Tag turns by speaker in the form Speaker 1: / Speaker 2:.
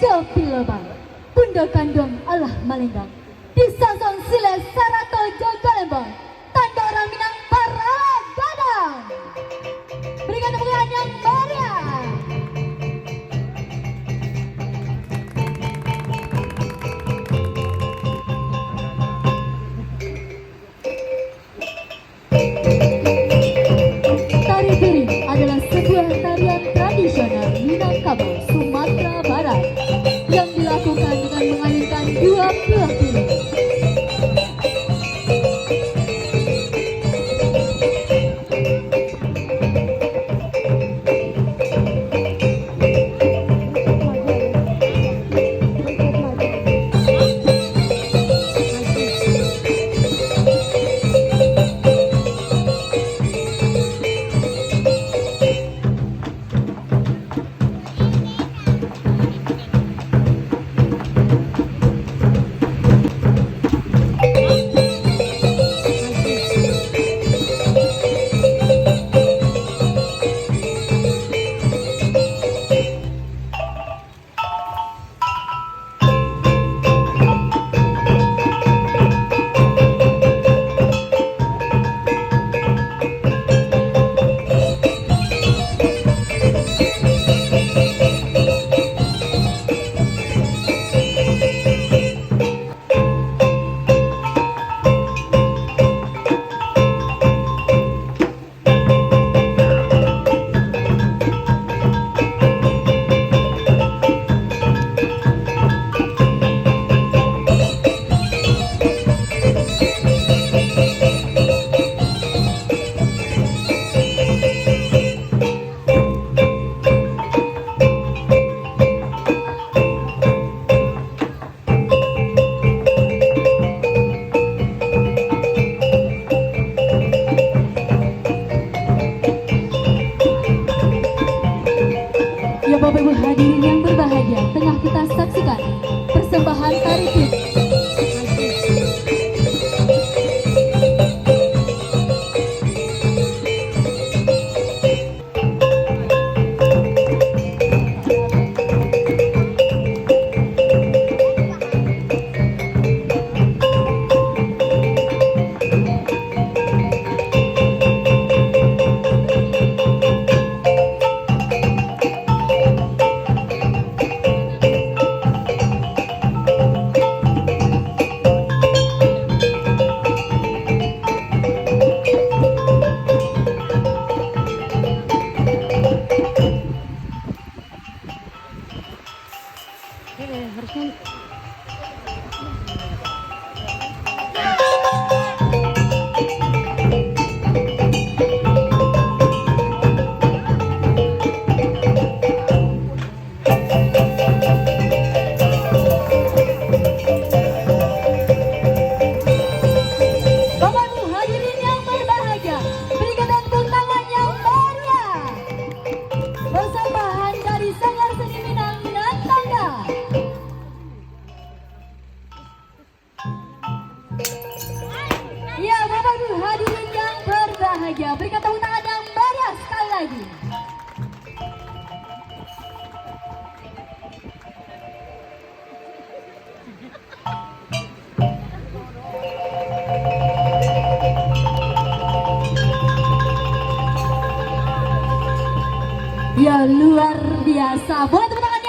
Speaker 1: Pilebang, Bunda Kandung Allah Malenggang, disasong sile Sarato Jogalembang, tanda orang Minang para gadang. Berikan tepuk tangan yang meriah. Tari piring adalah sebuah tarian tradisional Minangkabau, Sumatera Barat yang dilakukan dengan mengayunkan dua buah piring. Ya Bapak Ibu hadirin yang berbahagia, tengah kita saksikan persembahan tari piring. Harusnya berikan tepuk tangan yang meriah sekali lagi. Ya luar biasa. Boleh tepuk tangan